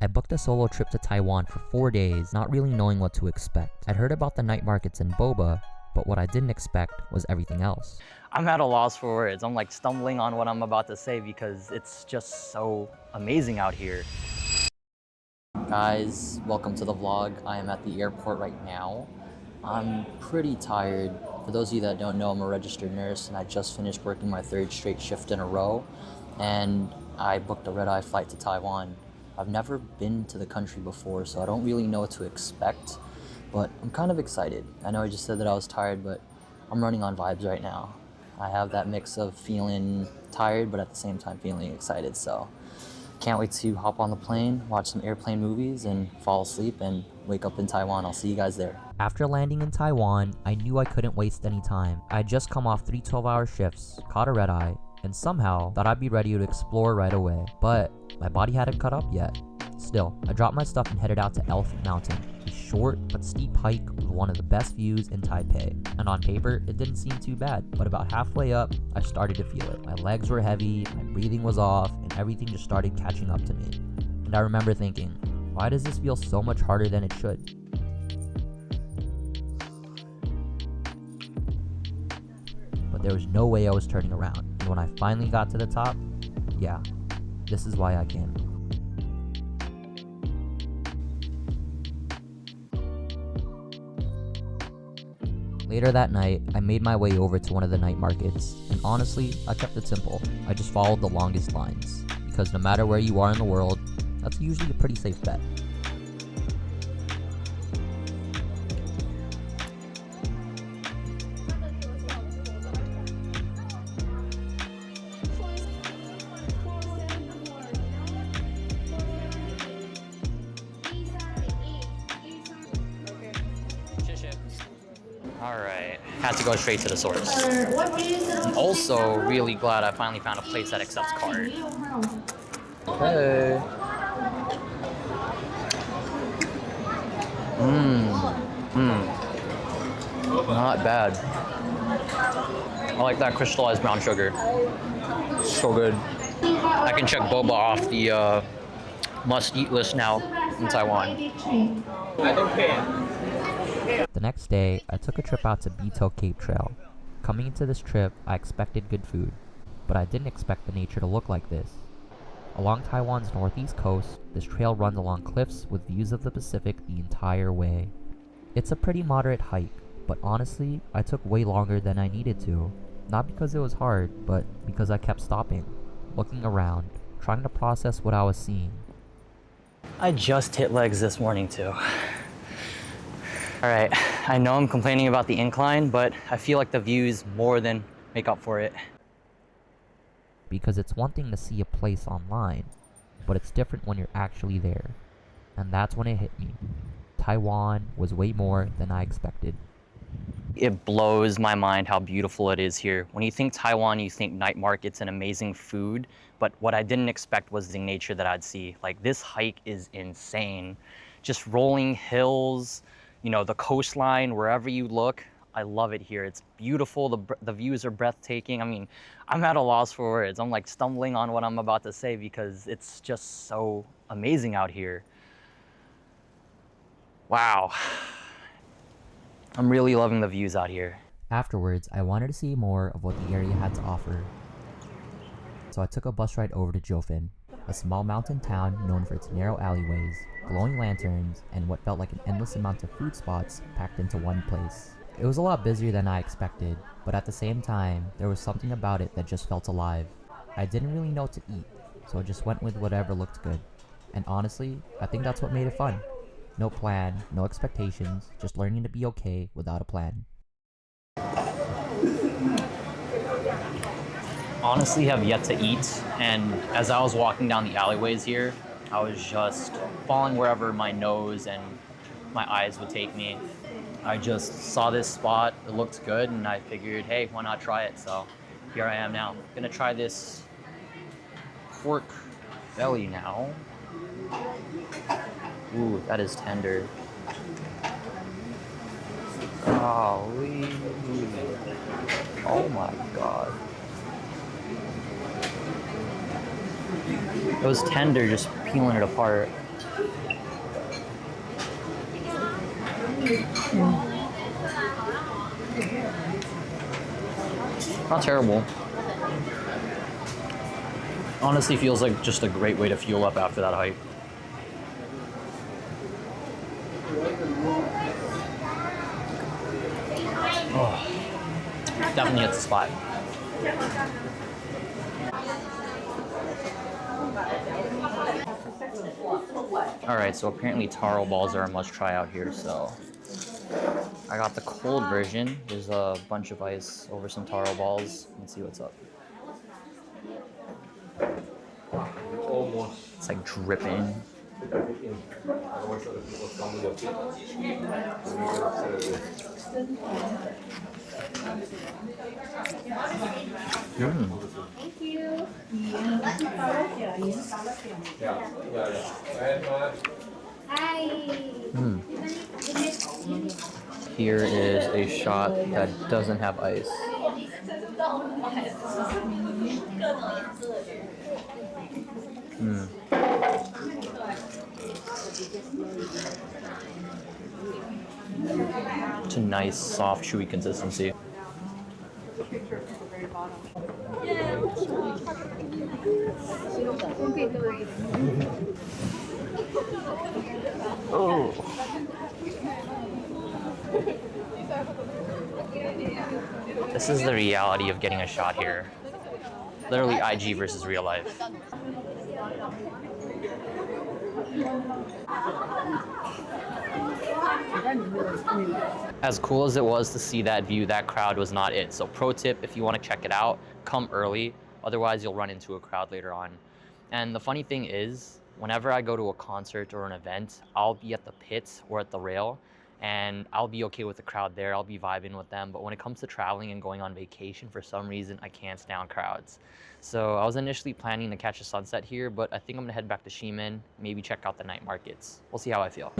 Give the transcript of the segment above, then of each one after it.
I booked a solo trip to Taiwan for 4 days, not really knowing what to expect. I'd heard about the night markets in Boba, but what I didn't expect was everything else. I'm at a loss for words. I'm like stumbling on what I'm about to say because it's just so amazing out here. Guys, welcome to the vlog. I am at the airport right now. I'm pretty tired. For those of you that don't know, I'm a registered nurse and I just finished working my 3rd straight shift in a row. And I booked a red-eye flight to Taiwan. I've never been to the country before, so I don't really know what to expect, but I'm kind of excited. I know I just said that I was tired, but I'm running on vibes right now. I have that mix of feeling tired, but at the same time feeling excited, so can't wait to hop on the plane, watch some airplane movies, and fall asleep and wake up in Taiwan. I'll see you guys there. After landing in Taiwan, I knew I couldn't waste any time. I had just come off 3 12-hour shifts, caught a red-eye, and somehow thought I'd be ready to explore right away, but my body hadn't caught up yet. Still, I dropped my stuff and headed out to Elephant Mountain, a short but steep hike with one of the best views in Taipei. And on paper, it didn't seem too bad, but about halfway up, I started to feel it. My legs were heavy, my breathing was off, and everything just started catching up to me. And I remember thinking, why does this feel so much harder than it should? But there was no way I was turning around. And when I finally got to the top, yeah, this is why I came. Later that night, I made my way over to one of the night markets, and honestly, I kept it simple. I just followed the longest lines, because no matter where you are in the world, that's usually a pretty safe bet. Alright, had to go straight to the source. I'm also really glad I finally found a place that accepts card. Okay. Not bad. I like that crystallized brown sugar. So good. I can check boba off the must-eat list now in Taiwan. I don't care. The next day, I took a trip out to Beto Cape Trail. Coming into this trip, I expected good food, but I didn't expect the nature to look like this. Along Taiwan's northeast coast, this trail runs along cliffs with views of the Pacific the entire way. It's a pretty moderate hike, but honestly, I took way longer than I needed to. Not because it was hard, but because I kept stopping, looking around, trying to process what I was seeing. I just hit legs this morning too. All right, I know I'm complaining about the incline, but I feel like the views more than make up for it. Because it's one thing to see a place online, but it's different when you're actually there. And that's when it hit me. Taiwan was way more than I expected. It blows my mind how beautiful it is here. When you think Taiwan, you think night markets and amazing food, but what I didn't expect was the nature that I'd see. Like, this hike is insane. Just rolling hills, you know, the coastline, wherever you look. I love it here. It's beautiful. The views are breathtaking. I mean, I'm at a loss for words. I'm like stumbling on what I'm about to say because it's just so amazing out here. Wow. I'm really loving the views out here. Afterwards, I wanted to see more of what the area had to offer. So I took a bus ride over to Shifen, a small mountain town known for its narrow alleyways, glowing lanterns, and what felt like an endless amount of food spots packed into one place. It was a lot busier than I expected, but at the same time, there was something about it that just felt alive. I didn't really know what to eat, so I just went with whatever looked good. And honestly, I think that's what made it fun. No plan, no expectations, just learning to be okay without a plan. Honestly, have yet to eat, and as I was walking down the alleyways here, I was just following wherever my nose and my eyes would take me. I just saw this spot, it looked good, and I figured, hey, why not try it? So here I am now. Gonna try this pork belly now. Ooh, that is tender. Golly. Oh my God. It was tender just peeling it apart. Not terrible. Honestly, feels like just a great way to fuel up after that hike. Oh, definitely hits the spot. All right, so apparently taro balls are a must try out here. So I got the cold version. There's a bunch of ice over some taro balls. Let's see what's up. It's like dripping. Thank you. Hi. Here is a shot that doesn't have ice. It's a nice, soft, chewy consistency. Oh. This is the reality of getting a shot here. Literally IG versus real life. As cool as it was to see that view, that crowd was not it. So pro tip, if you want to check it out, come early. Otherwise, you'll run into a crowd later on. And the funny thing is, whenever I go to a concert or an event, I'll be at the pits or at the rail, and I'll be okay with the crowd there. I'll be vibing with them. But when it comes to traveling and going on vacation, for some reason, I can't stand crowds. So I was initially planning to catch a sunset here, but I think I'm gonna head back to Shifen, maybe check out the night markets. We'll see how I feel.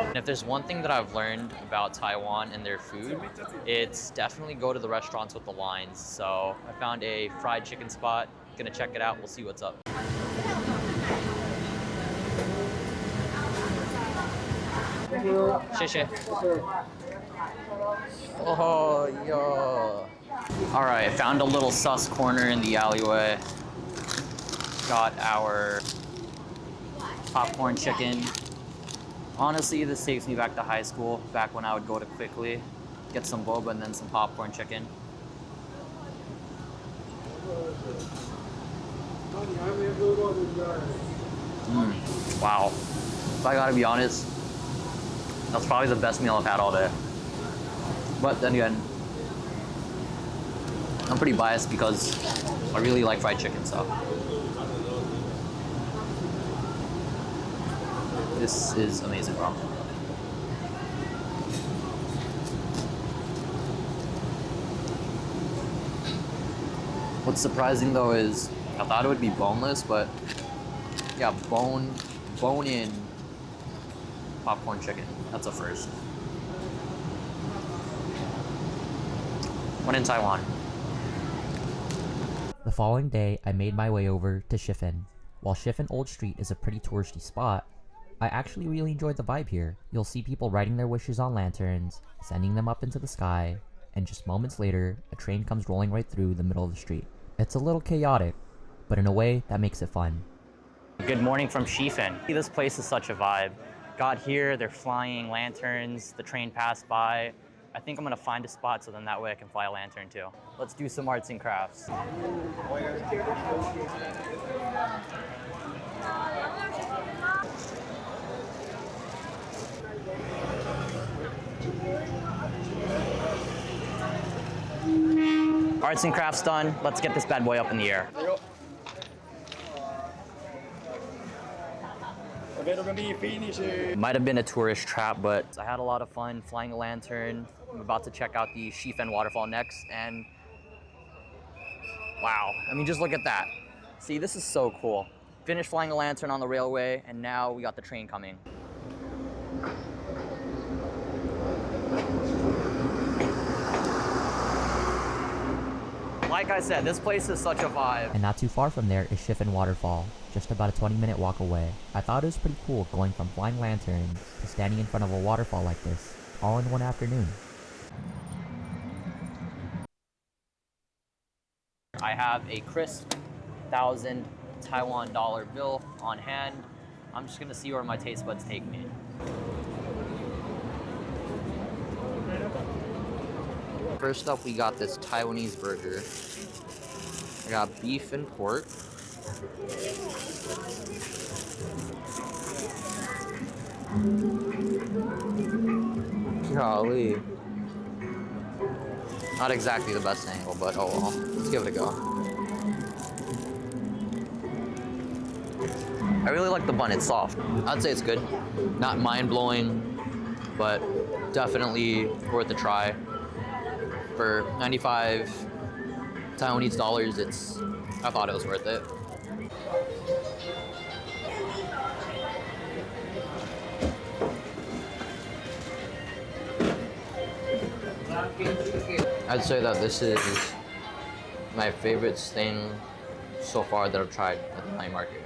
And if there's one thing that I've learned about Taiwan and their food, it's definitely go to the restaurants with the lines. So I found a fried chicken spot, gonna check it out, we'll see what's up. Shifen. Oh, yo. All right, found a little sus corner in the alleyway. Got our popcorn chicken. Honestly, this takes me back to high school, back when I would go to Quickly, get some boba and then some popcorn chicken. Wow. If I gotta be honest, that's probably the best meal I've had all day. But then again, I'm pretty biased because I really like fried chicken, so. This is amazing, bro. What's surprising though is I thought it would be boneless, but yeah, bone-in popcorn chicken. That's a first. When in Taiwan. The following day, I made my way over to Shifen. While Shifen Old Street is a pretty touristy spot, I actually really enjoyed the vibe here. You'll see people writing their wishes on lanterns, sending them up into the sky, and just moments later, a train comes rolling right through the middle of the street. It's a little chaotic, but in a way that makes it fun. Good morning from Shifen. This place is such a vibe. Got here, they're flying lanterns, the train passed by. I think I'm gonna find a spot so then that way I can fly a lantern too. Let's do some arts and crafts. Arts and crafts done. Let's get this bad boy up in the air. Might have been a tourist trap, but I had a lot of fun flying a lantern. I'm about to check out the Shifen waterfall next, and wow, I mean, just look at that. See, this is so cool. Finished flying a lantern on the railway, and now we got the train coming. like I said, this place is such a vibe. And not too far from there is Shifen Waterfall, just about a 20-minute walk away. I thought it was pretty cool going from flying lanterns to standing in front of a waterfall like this, all in one afternoon. I have a crisp 1,000 Taiwan dollar bill on hand. I'm just gonna see where my taste buds take me. First up, we got this Taiwanese burger. I got beef and pork. Golly. Not exactly the best angle, but oh well. Let's give it a go. I really like the bun, it's soft. I'd say it's good. Not mind-blowing, but definitely worth a try. For 95 Taiwanese dollars, I thought it was worth it. I'd say that this is my favorite thing so far that I've tried at the night market.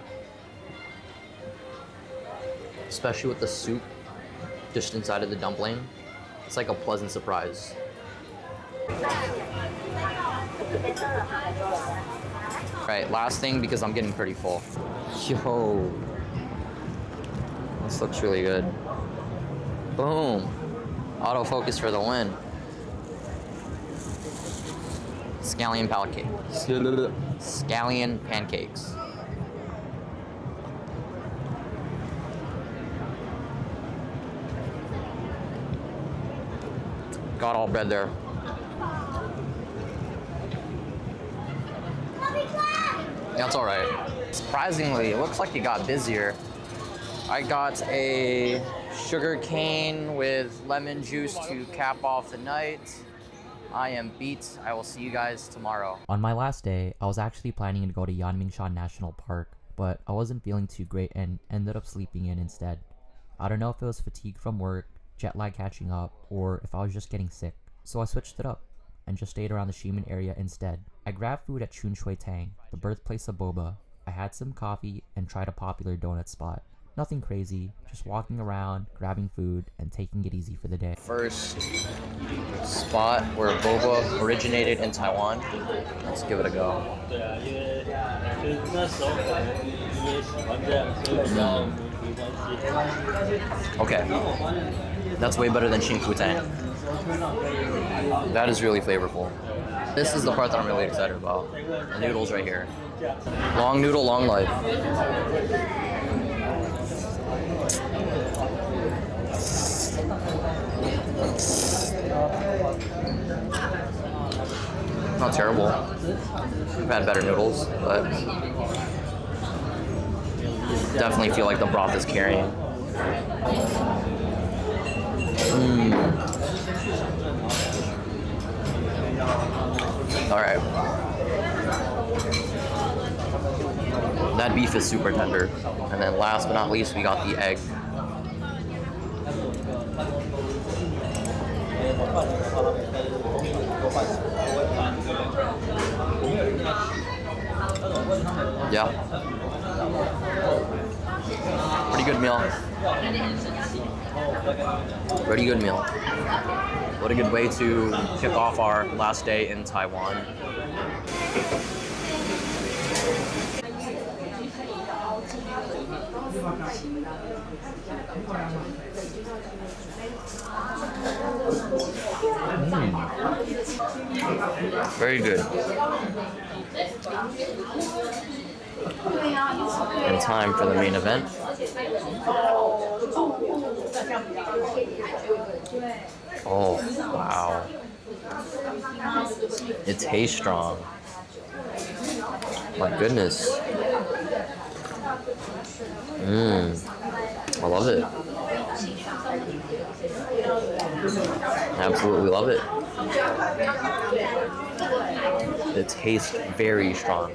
Especially with the soup just inside of the dumpling. It's like a pleasant surprise. Right, last thing because I'm getting pretty full. Yo, this looks really good. Boom, autofocus for the win. Scallion pancakes. Scallion pancakes. Got all bread there. That's all right. Surprisingly, it looks like it got busier. I got a sugar cane with lemon juice to cap off the night. I am beat. I will see you guys tomorrow. On my last day, I was actually planning to go to Yanmingshan National Park, but I wasn't feeling too great and ended up sleeping in instead. I don't know if it was fatigue from work, jet lag catching up, or if I was just getting sick. So I switched it up and just stayed around the Shimen area instead. I grabbed food at Chun Shui Tang, the birthplace of boba. I had some coffee and tried a popular donut spot. Nothing crazy, just walking around, grabbing food, and taking it easy for the day. First spot where boba originated in Taiwan. Let's give it a go. Okay, that's way better than Xing Fu Tang. That is really flavorful. This is the part that I'm really excited about. The noodles right here. Long noodle, long life. Not terrible. I've had better noodles, but definitely feel like the broth is carrying. All right. That beef is super tender. And then last but not least, we got the egg. Yeah. Pretty good meal. Pretty good meal. What a good way to kick off our last day in Taiwan. Very good. And time for the main event. Oh, wow. It tastes strong. My goodness. I love it. Absolutely love it. It tastes very strong.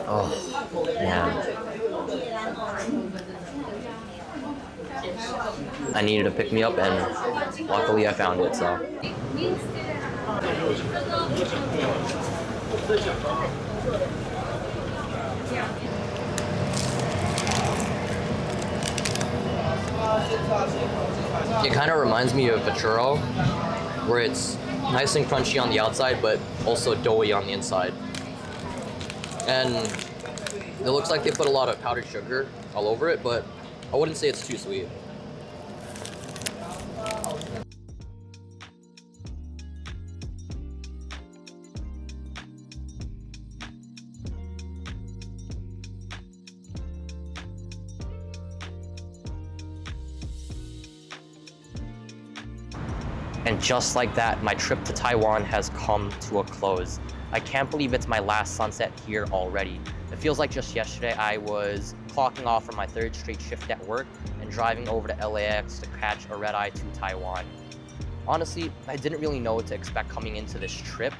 Oh, man. I needed to pick me up, and luckily I found it, so. It kind of reminds me of a churro, where it's nice and crunchy on the outside, but also doughy on the inside. And it looks like they put a lot of powdered sugar all over it, but I wouldn't say it's too sweet. And just like that, my trip to Taiwan has come to a close. I can't believe it's my last sunset here already. It feels like just yesterday I was clocking off from my third straight shift at work and driving over to LAX to catch a red-eye to Taiwan. Honestly, I didn't really know what to expect coming into this trip,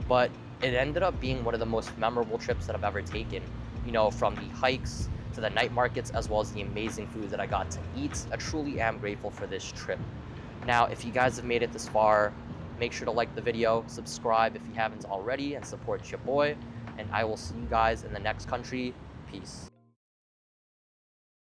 but it ended up being one of the most memorable trips that I've ever taken. You know, from the hikes to the night markets, as well as the amazing food that I got to eat. I truly am grateful for this trip. Now, if you guys have made it this far, make sure to like the video, subscribe if you haven't already, and support your boy. And I will see you guys in the next country. Peace.